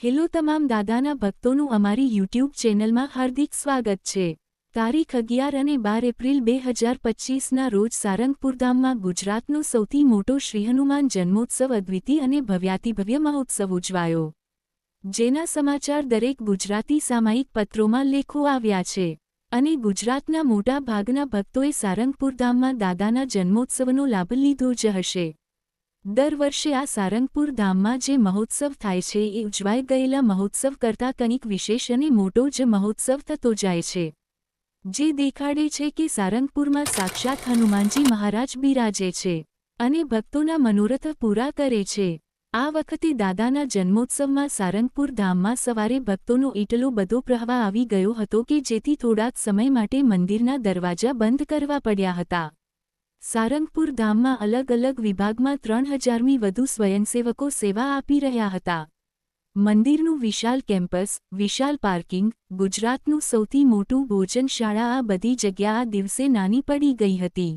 Hello તમામ દાદાના ભક્તોનું અમારી યુટ્યુબ ચેનલમાં હાર્દિક સ્વાગત છે। તારીખ 11 અને 12 એપ્રિલ 2025ના રોજ સારંગપુર ધામમાં ગુજરાતનો સૌથી મોટો શ્રી હનુમાન જન્મોત્સવ અદ્વિતીય અને ભવ્યાતિભવ્ય મહોત્સવ ઉજવાયો, જેના સમાચાર દરેક ગુજરાતી સામાયિક પત્રોમાં લેખો આવ્યા છે અને ગુજરાતના મોટા ભાગના ભક્તોએ સારંગપુર ધામમાં દાદાના જન્મોત્સવનો લાભ લીધો જ હશે। દર વર્ષે આ સારંગપુર ધામમાં જે મહોત્સવ થાય છે એ ઉજવાઈ ગયેલા મહોત્સવ કરતાં કંઈક વિશેષ અને મોટો જ મહોત્સવ થતો જાય છે, જે દેખાડે છે કે સારંગપુરમાં સાક્ષાત હનુમાનજી મહારાજ બિરાજે છે અને ભક્તોના મનોરથ પૂરા કરે છે। આ વખતે દાદાના જન્મોત્સવમાં સારંગપુર ધામમાં સવારે ભક્તોનો એટલો બધો પ્રવાહ આવી ગયો હતો કે જેથી થોડાક સમય માટે મંદિરના દરવાજા બંધ કરવા પડ્યા હતા। સારંગપુર ધામમાં અલગ અલગ વિભાગમાં 3000મી વધુ સ્વયંસેવકો સેવા આપી રહ્યા હતા। મંદિરનું વિશાળ કેમ્પસ, વિશાળ પાર્કિંગ, ગુજરાતનું સૌથી મોટું ભોજનશાળા આ બધી જગ્યા આ દિવસે નાની પડી ગઈ હતી।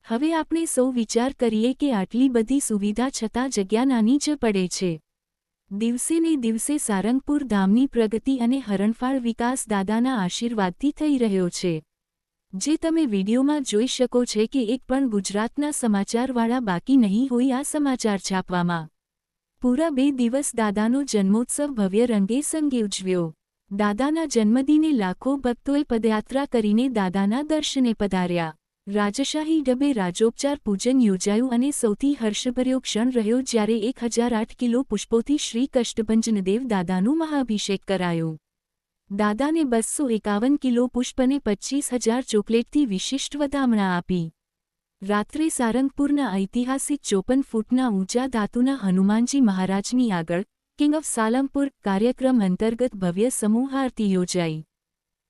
હવે આપણે સૌ વિચાર કરીએ કે આટલી બધી સુવિધા છતાં જગ્યા નાની જ પડે છે। દિવસે ને દિવસે સારંગપુર ધામની પ્રગતિ અને હરણફાળ વિકાસ દાદાના આશીર્વાદથી થઈ રહ્યો છે, જે તમે વિડીયોમાં જોઈ શકો છો કે એક પણ ગુજરાતના સમાચારવાળા બાકી નહીં હોય આ સમાચાર છાપવામાં। પૂરા 2 દિવસ દાદાનો જન્મોત્સવ ભવ્ય રંગે સંગે ઉજવ્યો। દાદાના જન્મદિને લાખો ભક્તોએ પદયાત્રા કરીને દાદાના દર્શને પધાર્યા। રાજશાહી ઢબે રાજોપચાર પૂજન યોજાયું અને સૌથી હર્ષભર્યો ક્ષણ રહ્યો જ્યારે 1008 કિલો પુષ્પોથી શ્રી કષ્ટભંજનદેવ દાદાનું મહાભિષેક કરાયો। દાદાને 251 કિલો પુષ્પ અને 25,000 ચોકલેટથી વિશિષ્ટ વધામણા આપી। રાત્રે સારંગપુરના ઐતિહાસિક 54 ફૂટના ઊંચા ધાતુના હનુમાનજી મહારાજની આગળ કિંગ ઓફ સાલમપુર કાર્યક્રમ અંતર્ગત ભવ્ય સમૂહ આરતી યોજાઈ,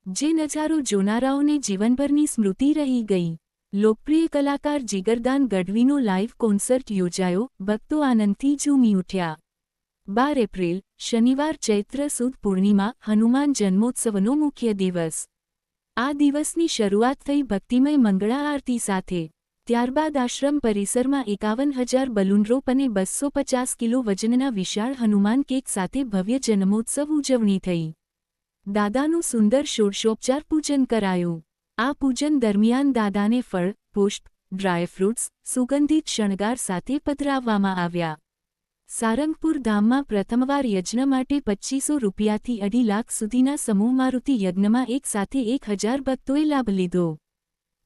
જે નજારો જોનારાઓને જીવનભરની સ્મૃતિ રહી ગઈ। લોકપ્રિય કલાકાર જીગરદાન ગઢવીનો લાઇવ કોન્સર્ટ યોજાયો, ભક્તો આનંદથી ઝૂમી ઉઠ્યા। 12 એપ્રિલ શનિવાર ચૈત્ર સુદ પૂર્ણિમા હનુમાન જન્મોત્સવનો મુખ્ય દિવસ। આ દિવસની શરૂઆત થઈ ભક્તિમય મંગળા આરતી સાથે। ત્યારબાદ આશ્રમ પરિસરમાં 51,000 બલૂનરોપ અને 250 કિલો વજનના વિશાળ હનુમાન કેક સાથે ભવ્ય જન્મોત્સવ ઉજવણી થઈ। દાદાનું સુંદર ષોડશોપચાર પૂજન કરાયું। આ પૂજન દરમિયાન દાદાને ફળ, પુષ્પ, ડ્રાયફ્રૂટ્સ, સુગંધિત શણગાર સાથે પધરાવવામાં આવ્યા। સારંગપુર ધામમાં પ્રથમવાર યજ્ઞ માટે 2500 રૂપિયાથી 2.5 લાખ સુધીના સમૂહ મારુતિ યજ્ઞમાં એક સાથે 1000 ભક્તોએ લાભ લીધો।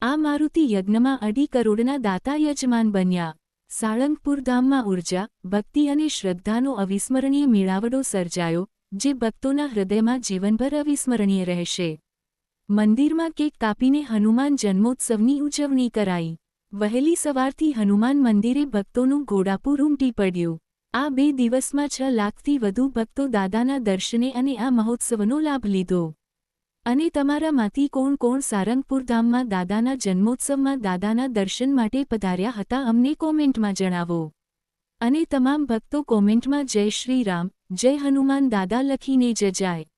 આ મારુતિ યજ્ઞમાં 2.5 કરોડના દાતા યજમાન બન્યા। સાળંગપુર ધામમાં ઉર્જા, ભક્તિ અને શ્રદ્ધાનો અવિસ્મરણીય મેળાવડો સર્જાયો, જે ભક્તોના હૃદયમાં જીવનભર અવિસ્મરણીય રહેશે। મંદિરમાં કેક કાપીને હનુમાન જન્મોત્સવની ઉજવણી કરાઈ। વહેલી સવારથી હનુમાન મંદિરે ભક્તોનું ઘોડાપૂર ઉમટી પડ્યું। આ 2 દિવસમાં 6 લાખથી વધુ ભક્તો દાદાના દર્શને અને આ મહોત્સવનો લાભ લીધો। અને તમારામાંથી કોણ કોણ સારંગપુર ધામમાં દાદાના જન્મોત્સવમાં દાદાના દર્શન માટે પધાર્યા હતા અમને કોમેન્ટમાં જણાવો। અને તમામ ભક્તો કોમેન્ટમાં જય શ્રી રામ, જય હનુમાન દાદા લખીને જ જાય,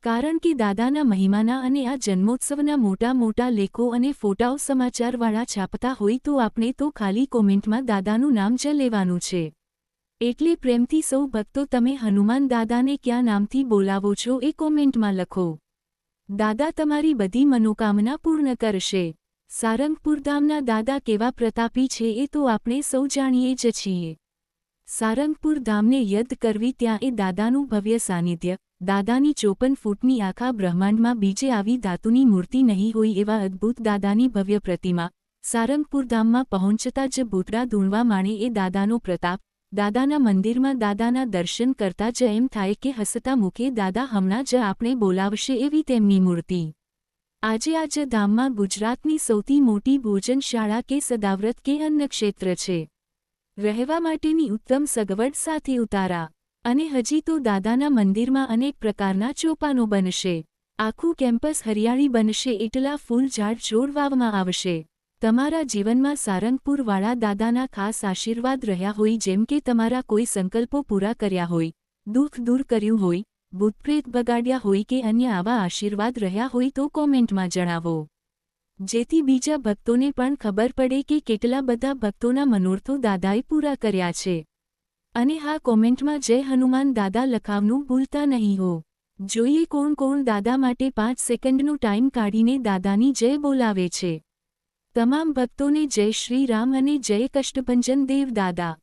કારણ કે દાદાના મહિમાના અને આ જન્મોત્સવના મોટા મોટા લેખો અને ફોટાઓ સમાચારવાળા છાપતા હોય તો આપણે તો ખાલી કોમેન્ટમાં દાદાનું નામ જ લેવાનું છે। એટલે પ્રેમથી સૌ ભક્તો તમે હનુમાન દાદાને કયા નામથી બોલાવો છો એ કોમેન્ટમાં લખો। દાદા તમારી બધી મનોકામના પૂર્ણ કરશે। સારંગપુર ધામના દાદા કેવા પ્રતાપી છે એ તો આપણે સૌ જાણીએ જ છીએ। સારંગપુર ધામને યદ કરવી ત્યાં એ દાદાનું ભવ્ય સાનિધ્ય, દાદાની 54 ફૂટની આખા બ્રહ્માંડમાં બીજે આવી ધાતુની મૂર્તિ નહીં હોય એવા અદ્ભુત દાદાની ભવ્ય પ્રતિમા। સારંગપુર ધામમાં પહોંચતા જ ભૂતડા ધૂણવા માણે એ દાદાનો પ્રતાપ। દાદાના મંદિરમાં દાદાના દર્શન કરતા જ એમ થાય કે હસતા મુખે દાદા હમણાં જ આપણે બોલાવશે એવી તેમની મૂર્તિ। આજે આ જ ધામમાં ગુજરાતની સૌથી મોટી ભોજનશાળા કે સદાવ્રત કે અન્નક્ષેત્ર છે। રહેવા માટેની ઉત્તમ સગવડ સાથે ઉતારા। અને હજી તો દાદાના મંદિરમાં અનેક પ્રકારના ચોપાનો બનશે। આખું કેમ્પસ હરિયાળી બનશે, એટલા ફૂલ ઝાડ છોડ વાવવામાં આવશે। તમારા જીવનમાં સારંગપુરવાળા દાદાના ખાસ આશીર્વાદ રહ્યા હોય, જેમ કે તમારા કોઈ સંકલ્પો પૂરા કર્યા હોય, દુઃખ દૂર કર્યું હોય, ભૂતપ્રેત ભગાડ્યા હોય કે અન્ય આવા આશીર્વાદ રહ્યા હોય તો કોમેન્ટમાં જણાવો, જેથી બીજા ભક્તોને પણ ખબર પડે કે કેટલા બધા ભક્તોના મનોરથો દાદાએ પૂરા કર્યા છે। અને હા, કોમેન્ટમાં જય હનુમાન દાદા લખાવવાનું ભૂલતા નહીં હો. જોઈએ કોણ કોણ દાદા માટે 5 સેકન્ડનો ટાઈમ કાઢીને દાદાની જય બોલાવે છે. તમામ ભક્તોને જય શ્રી રામ અને જય કષ્ટભંજન દેવ દાદા.